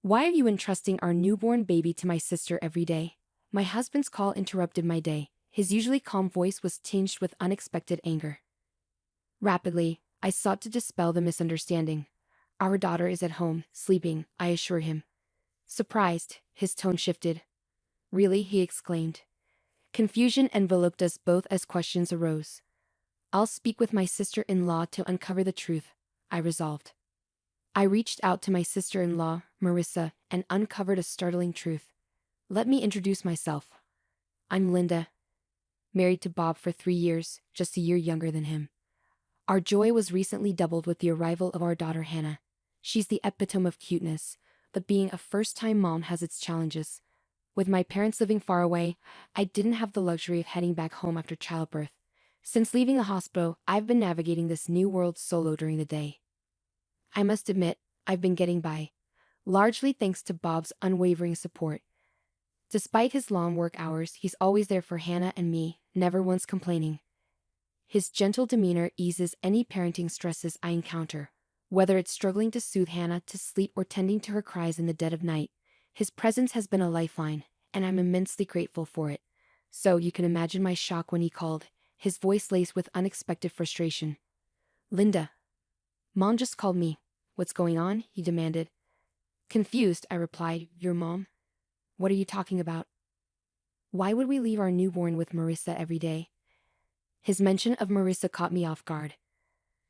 Why are you entrusting our newborn baby to my sister every day? My husband's call interrupted my day. His usually calm voice was tinged with unexpected anger. Rapidly, I sought to dispel the misunderstanding. Our daughter is at home, sleeping, I assure him. Surprised, his tone shifted. Really? He exclaimed. Confusion enveloped us both as questions arose. I'll speak with my sister-in-law to uncover the truth, I resolved. I reached out to my sister-in-law, Marissa, and uncovered a startling truth. Let me introduce myself. I'm Linda, married to Bob for 3 years, just a year younger than him. Our joy was recently doubled with the arrival of our daughter Hannah. She's the epitome of cuteness, but being a first-time mom has its challenges. With my parents living far away, I didn't have the luxury of heading back home after childbirth. Since leaving the hospital, I've been navigating this new world solo during the day. I must admit, I've been getting by, largely thanks to Bob's unwavering support. Despite his long work hours, he's always there for Hannah and me, never once complaining. His gentle demeanor eases any parenting stresses I encounter. Whether it's struggling to soothe Hannah to sleep or tending to her cries in the dead of night, his presence has been a lifeline, and I'm immensely grateful for it. So you can imagine my shock when he called, his voice laced with unexpected frustration. Linda. Mom just called me. What's going on? He demanded. Confused, I replied, Your mom? What are you talking about? Why would we leave our newborn with Marissa every day? His mention of Marissa caught me off guard.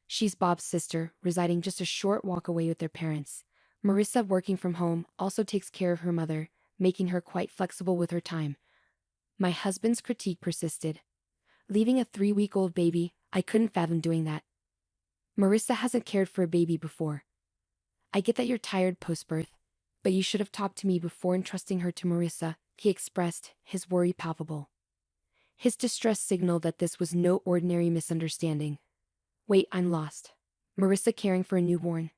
She's Bob's sister, residing just a short walk away with their parents. Marissa, working from home, also takes care of her mother, making her quite flexible with her time. My husband's critique persisted. Leaving a 3-week-old baby, I couldn't fathom doing that. Marissa hasn't cared for a baby before. I get that you're tired post-birth, but you should have talked to me before entrusting her to Marissa, he expressed, his worry palpable. His distress signaled that this was no ordinary misunderstanding. Wait, I'm lost. Marissa caring for a newborn.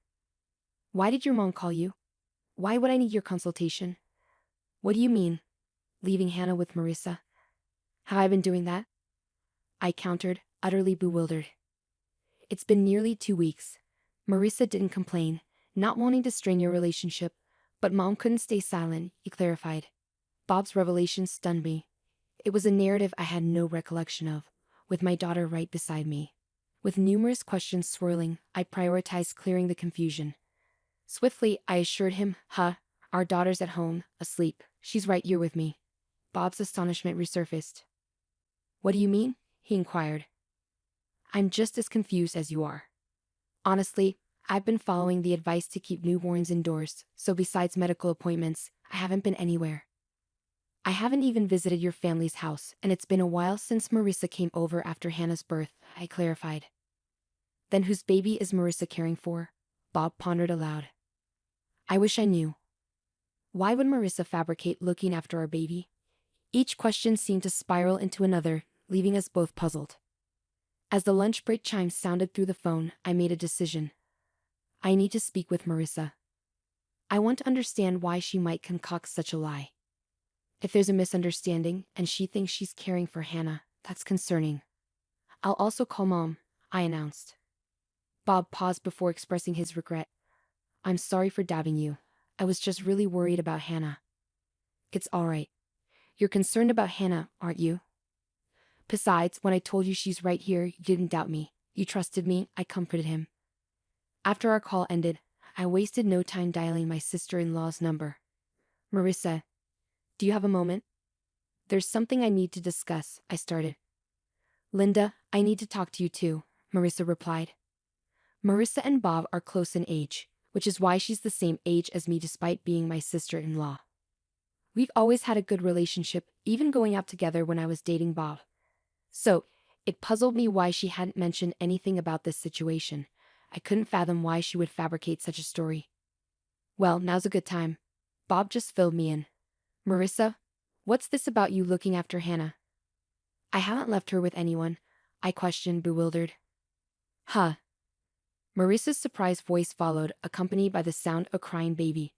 Why did your mom call you? Why would I need your consultation? What do you mean? Leaving Hannah with Marissa? Have I been doing that? I countered, utterly bewildered. It's been nearly 2 weeks. Marissa didn't complain, not wanting to strain your relationship, but Mom couldn't stay silent, he clarified. Bob's revelation stunned me. It was a narrative I had no recollection of, with my daughter right beside me. With numerous questions swirling, I prioritized clearing the confusion. Swiftly, I assured him, our daughter's at home, asleep. She's right here with me. Bob's astonishment resurfaced. What do you mean? He inquired. I'm just as confused as you are. Honestly, I've been following the advice to keep newborns indoors, so besides medical appointments, I haven't been anywhere. I haven't even visited your family's house, and it's been a while since Marissa came over after Hannah's birth, I clarified. Then whose baby is Marissa caring for? Bob pondered aloud. I wish I knew. Why would Marissa fabricate looking after our baby? Each question seemed to spiral into another, leaving us both puzzled. As the lunch break chimes sounded through the phone, I made a decision. I need to speak with Marissa. I want to understand why she might concoct such a lie. If there's a misunderstanding and she thinks she's caring for Hannah, that's concerning. I'll also call Mom, I announced. Bob paused before expressing his regret. I'm sorry for doubting you. I was just really worried about Hannah. It's all right. You're concerned about Hannah, aren't you? Besides, when I told you she's right here, you didn't doubt me. You trusted me, I comforted him. After our call ended, I wasted no time dialing my sister-in-law's number. Marissa, do you have a moment? There's something I need to discuss, I started. Linda, I need to talk to you too, Marissa replied. Marissa and Bob are close in age, which is why she's the same age as me despite being my sister-in-law. We've always had a good relationship, even going out together when I was dating Bob. So, it puzzled me why she hadn't mentioned anything about this situation. I couldn't fathom why she would fabricate such a story. Well, now's a good time. Bob just filled me in. Marissa, what's this about you looking after Hannah? I haven't left her with anyone, I questioned, bewildered. Marissa's surprised voice followed, accompanied by the sound of a crying baby.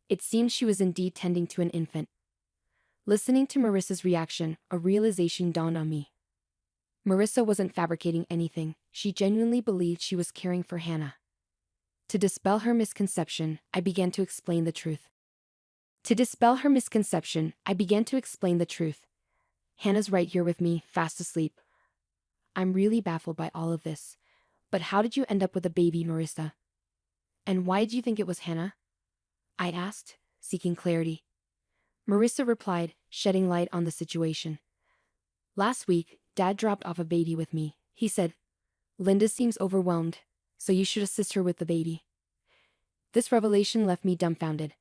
It seemed she was indeed tending to an infant. Listening to Marissa's reaction, a realization dawned on me. Marissa wasn't fabricating anything, she genuinely believed she was caring for Hannah. To dispel her misconception, I began to explain the truth. To dispel her misconception, I began to explain the truth. Hannah's right here with me, fast asleep. I'm really baffled by all of this. But how did you end up with a baby, Marissa? And why do you think it was Hannah? I asked, seeking clarity. Marissa replied, shedding light on the situation. Last week, Dad dropped off a baby with me. He said, Linda seems overwhelmed, so you should assist her with the baby. This revelation left me dumbfounded.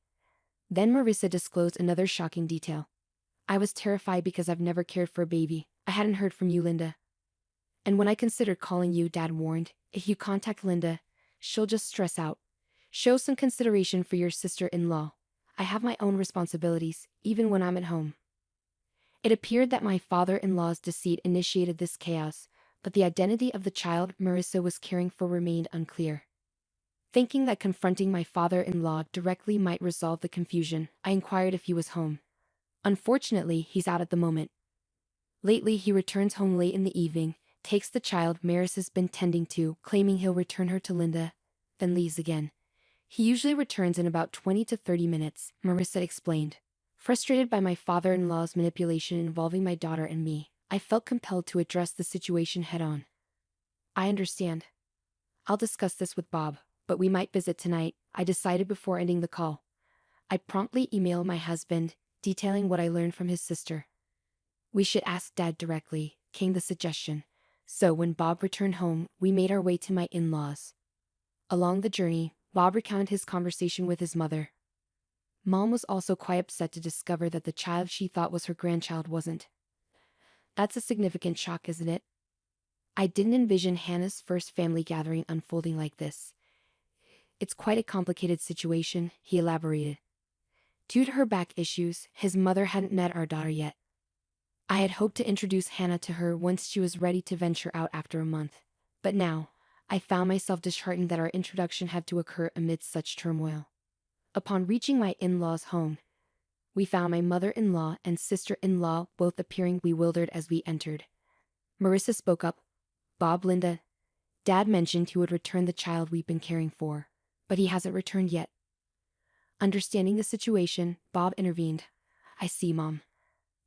Then Marissa disclosed another shocking detail. I was terrified because I've never cared for a baby. I hadn't heard from you, Linda. And when I considered calling you, Dad warned, if you contact Linda, she'll just stress out. Show some consideration for your sister-in-law. I have my own responsibilities, even when I'm at home. It appeared that my father-in-law's deceit initiated this chaos, but the identity of the child Marissa was caring for remained unclear. Thinking that confronting my father-in-law directly might resolve the confusion, I inquired if he was home. Unfortunately, he's out at the moment. Lately, he returns home late in the evening, takes the child Marissa's been tending to, claiming he'll return her to Linda, then leaves again. He usually returns in about 20 to 30 minutes, Marissa explained. Frustrated by my father-in-law's manipulation involving my daughter and me, I felt compelled to address the situation head-on. I understand. I'll discuss this with Bob, but we might visit tonight, I decided before ending the call. I promptly emailed my husband, detailing what I learned from his sister. We should ask Dad directly, came the suggestion. So when Bob returned home, we made our way to my in-laws. Along the journey, Bob recounted his conversation with his mother. Mom was also quite upset to discover that the child she thought was her grandchild wasn't. That's a significant shock, isn't it? I didn't envision Hannah's first family gathering unfolding like this. It's quite a complicated situation, he elaborated. Due to her back issues, his mother hadn't met our daughter yet. I had hoped to introduce Hannah to her once she was ready to venture out after a month, but now, I found myself disheartened that our introduction had to occur amidst such turmoil. Upon reaching my in-laws' home, we found my mother-in-law and sister-in-law both appearing bewildered as we entered. Marissa spoke up. Bob, Linda, Dad mentioned he would return the child we've been caring for, but he hasn't returned yet. Understanding the situation, Bob intervened. I see, Mom.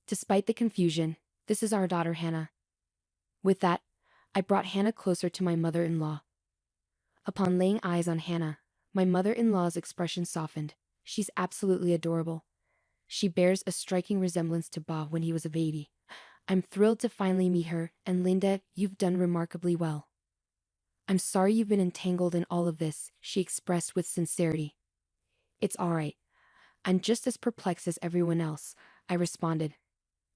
Despite the confusion, this is our daughter Hannah. With that, I brought Hannah closer to my mother-in-law. Upon laying eyes on Hannah, my mother-in-law's expression softened. She's absolutely adorable. She bears a striking resemblance to Bob when he was a baby. I'm thrilled to finally meet her, and Linda, you've done remarkably well. I'm sorry you've been entangled in all of this, she expressed with sincerity. It's all right. I'm just as perplexed as everyone else, I responded.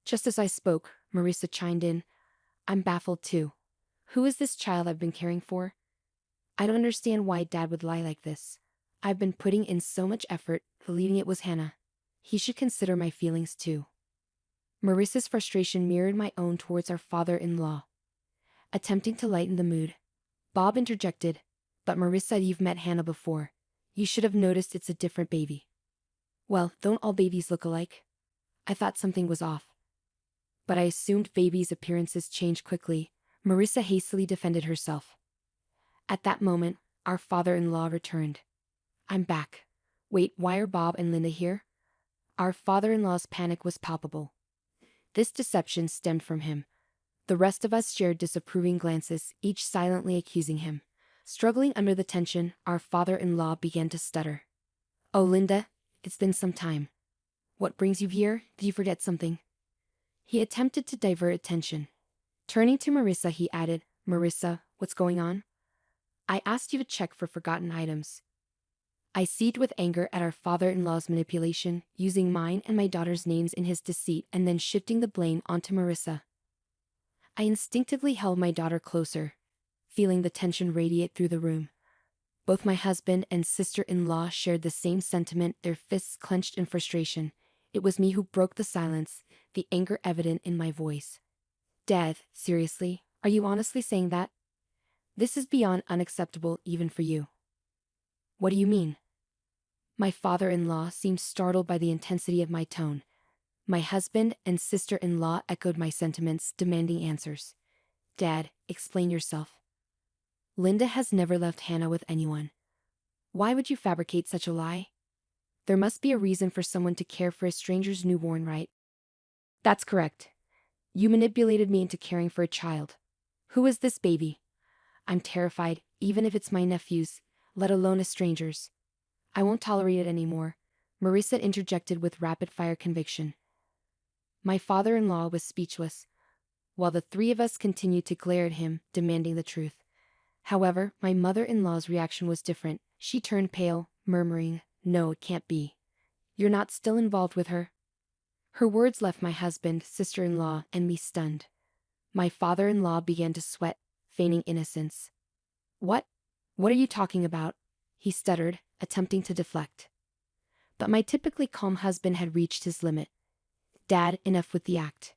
Just as I spoke, Marissa chimed in. I'm baffled too. Who is this child I've been caring for? I don't understand why Dad would lie like this. I've been putting in so much effort, believing it was Hannah. He should consider my feelings too. Marissa's frustration mirrored my own towards our father-in-law. Attempting to lighten the mood, Bob interjected, but Marissa, you've met Hannah before. You should have noticed it's a different baby. Well, don't all babies look alike? I thought something was off. But I assumed babies' appearances change quickly. Marissa hastily defended herself. At that moment, our father-in-law returned. I'm back. Wait, why are Bob and Linda here? Our father-in-law's panic was palpable. This deception stemmed from him. The rest of us shared disapproving glances, each silently accusing him. Struggling under the tension, our father-in-law began to stutter. Oh, Linda, it's been some time. What brings you here? Did you forget something? He attempted to divert attention. Turning to Marissa, he added, Marissa, what's going on? I asked you to check for forgotten items. I seethed with anger at our father-in-law's manipulation, using mine and my daughter's names in his deceit and then shifting the blame onto Marissa. I instinctively held my daughter closer, feeling the tension radiate through the room. Both my husband and sister-in-law shared the same sentiment, their fists clenched in frustration. It was me who broke the silence, the anger evident in my voice. Dad, seriously, are you honestly saying that? This is beyond unacceptable even for you. What do you mean? My father-in-law seemed startled by the intensity of my tone. My husband and sister-in-law echoed my sentiments, demanding answers. Dad, explain yourself. Linda has never left Hannah with anyone. Why would you fabricate such a lie? There must be a reason for someone to care for a stranger's newborn, right? That's correct. You manipulated me into caring for a child. Who is this baby? I'm terrified, even if it's my nephew's, let alone a stranger's. I won't tolerate it anymore, Marissa interjected with rapid-fire conviction. My father-in-law was speechless, while the three of us continued to glare at him, demanding the truth. However, my mother-in-law's reaction was different. She turned pale, murmuring, "No, it can't be. You're not still involved with her?" Her words left my husband, sister-in-law, and me stunned. My father-in-law began to sweat, feigning innocence. What? What are you talking about? He stuttered, attempting to deflect. But my typically calm husband had reached his limit. Dad, enough with the act.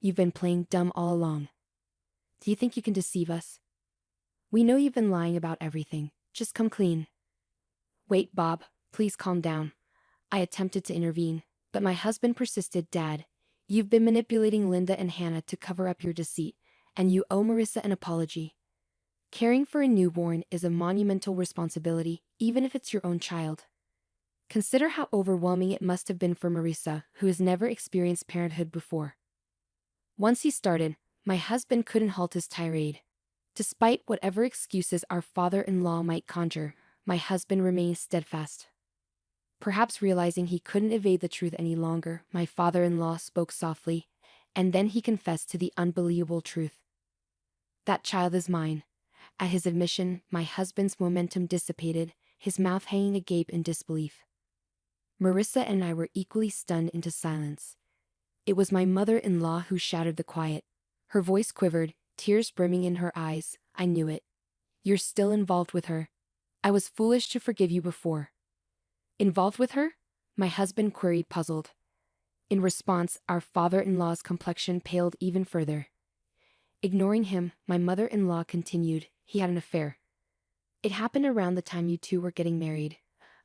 You've been playing dumb all along. Do you think you can deceive us? We know you've been lying about everything. Just come clean. Wait, Bob, please calm down. I attempted to intervene, but my husband persisted. Dad, you've been manipulating Linda and Hannah to cover up your deceit, and you owe Marissa an apology. Caring for a newborn is a monumental responsibility, even if it's your own child. Consider how overwhelming it must have been for Marissa, who has never experienced parenthood before. Once he started, my husband couldn't halt his tirade. Despite whatever excuses our father-in-law might conjure, my husband remained steadfast. Perhaps realizing he couldn't evade the truth any longer, my father-in-law spoke softly, and then he confessed to the unbelievable truth. That child is mine. At his admission, my husband's momentum dissipated, his mouth hanging agape in disbelief. Marissa and I were equally stunned into silence. It was my mother-in-law who shattered the quiet. Her voice quivered, tears brimming in her eyes. I knew it. You're still involved with her. I was foolish to forgive you before. Involved with her? My husband queried, puzzled. In response, our father-in-law's complexion paled even further. Ignoring him, my mother-in-law continued, he had an affair. It happened around the time you two were getting married,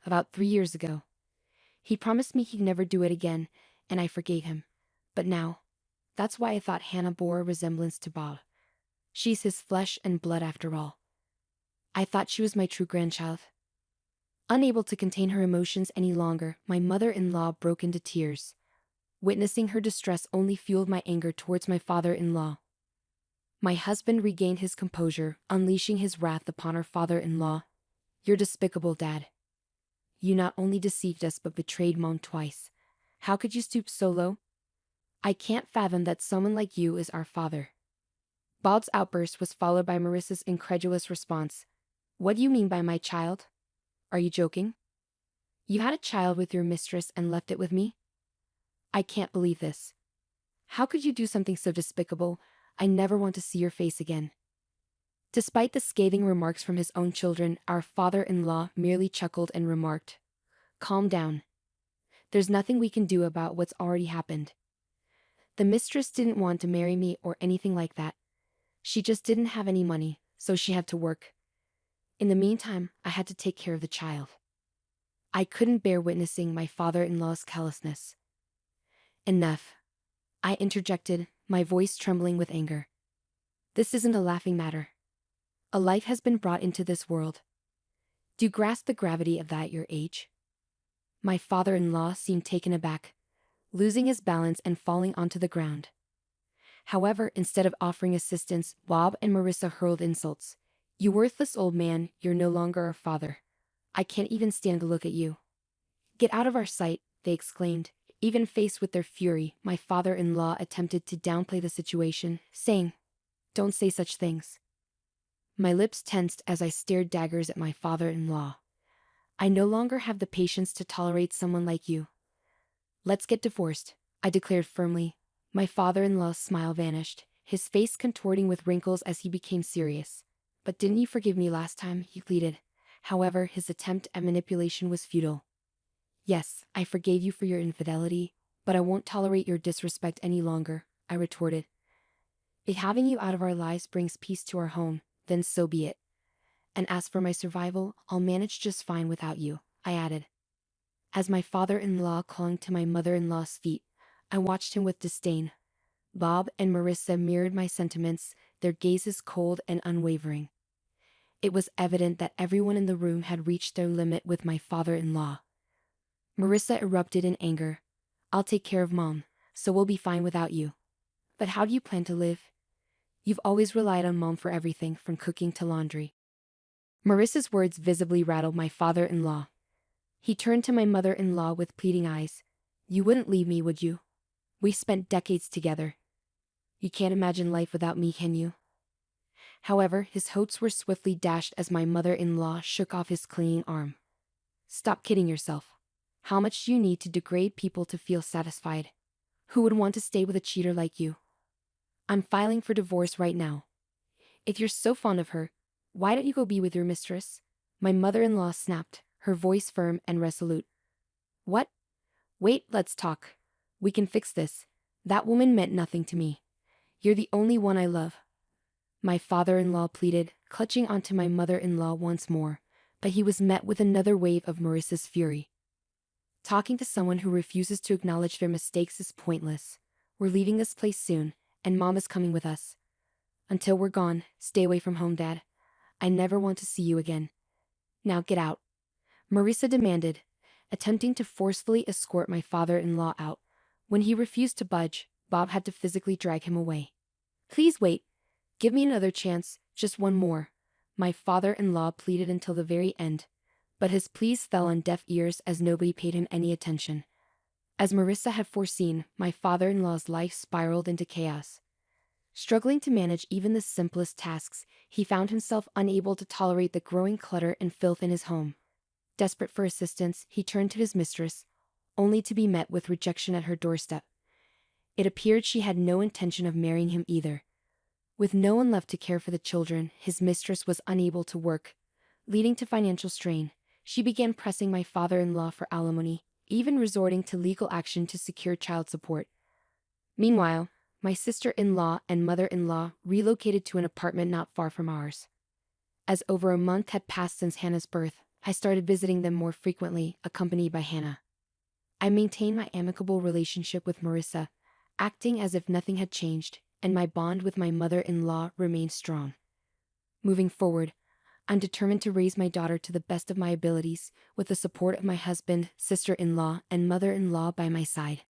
about 3 years ago. He promised me he'd never do it again, and I forgave him. But now, that's why I thought Hannah bore a resemblance to Bob. She's his flesh and blood after all. I thought she was my true grandchild. Unable to contain her emotions any longer, my mother-in-law broke into tears. Witnessing her distress only fueled my anger towards my father-in-law. My husband regained his composure, unleashing his wrath upon our father-in-law. You're despicable, Dad. You not only deceived us but betrayed Mom twice. How could you stoop so low? I can't fathom that someone like you is our father. Bob's outburst was followed by Marissa's incredulous response. What do you mean by my child? Are you joking? You had a child with your mistress and left it with me? I can't believe this. How could you do something so despicable? I never want to see your face again. Despite the scathing remarks from his own children, our father-in-law merely chuckled and remarked, "Calm down. There's nothing we can do about what's already happened. The mistress didn't want to marry me or anything like that. She just didn't have any money, so she had to work. In the meantime, I had to take care of the child." I couldn't bear witnessing my father-in-law's callousness. Enough. I interjected, my voice trembling with anger. This isn't a laughing matter. A life has been brought into this world. Do you grasp the gravity of that at your age? My father-in-law seemed taken aback, losing his balance and falling onto the ground. However, instead of offering assistance, Bob and Marissa hurled insults. You worthless old man, you're no longer our father. I can't even stand to look at you. Get out of our sight, they exclaimed. Even faced with their fury, my father-in-law attempted to downplay the situation, saying, "Don't say such things." My lips tensed as I stared daggers at my father-in-law. I no longer have the patience to tolerate someone like you. Let's get divorced, I declared firmly. My father-in-law's smile vanished, his face contorting with wrinkles as he became serious. But didn't you forgive me last time? He pleaded. However, his attempt at manipulation was futile. Yes, I forgave you for your infidelity, but I won't tolerate your disrespect any longer, I retorted. If having you out of our lives brings peace to our home, then so be it. And as for my survival, I'll manage just fine without you, I added. As my father-in-law clung to my mother-in-law's feet, I watched him with disdain. Bob and Marissa mirrored my sentiments, their gazes cold and unwavering. It was evident that everyone in the room had reached their limit with my father-in-law. Marissa erupted in anger. I'll take care of Mom, so we'll be fine without you. But how do you plan to live? You've always relied on Mom for everything from cooking to laundry. Marissa's words visibly rattled my father-in-law. He turned to my mother-in-law with pleading eyes. You wouldn't leave me, would you? We spent decades together. You can't imagine life without me, can you? However, his hopes were swiftly dashed as my mother-in-law shook off his clinging arm. Stop kidding yourself. How much do you need to degrade people to feel satisfied? Who would want to stay with a cheater like you? I'm filing for divorce right now. If you're so fond of her, why don't you go be with your mistress? My mother-in-law snapped, her voice firm and resolute. What? Wait, let's talk. We can fix this. That woman meant nothing to me. You're the only one I love. My father-in-law pleaded, clutching onto my mother-in-law once more, but he was met with another wave of Marissa's fury. Talking to someone who refuses to acknowledge their mistakes is pointless. We're leaving this place soon, and Mom is coming with us. Until we're gone, stay away from home, Dad. I never want to see you again. Now get out. Marissa demanded, attempting to forcefully escort my father-in-law out. When he refused to budge, Bob had to physically drag him away. Please wait. Give me another chance, just one more. My father-in-law pleaded until the very end, but his pleas fell on deaf ears as nobody paid him any attention. As Marissa had foreseen, my father-in-law's life spiraled into chaos. Struggling to manage even the simplest tasks, he found himself unable to tolerate the growing clutter and filth in his home. Desperate for assistance, he turned to his mistress, only to be met with rejection at her doorstep. It appeared she had no intention of marrying him either. With no one left to care for the children, his mistress was unable to work, leading to financial strain. She began pressing my father-in-law for alimony, even resorting to legal action to secure child support. Meanwhile, my sister-in-law and mother-in-law relocated to an apartment not far from ours. As over a month had passed since Hannah's birth, I started visiting them more frequently, accompanied by Hannah. I maintained my amicable relationship with Marissa, acting as if nothing had changed, and my bond with my mother-in-law remained strong. Moving forward, I'm determined to raise my daughter to the best of my abilities, with the support of my husband, sister-in-law, and mother-in-law by my side.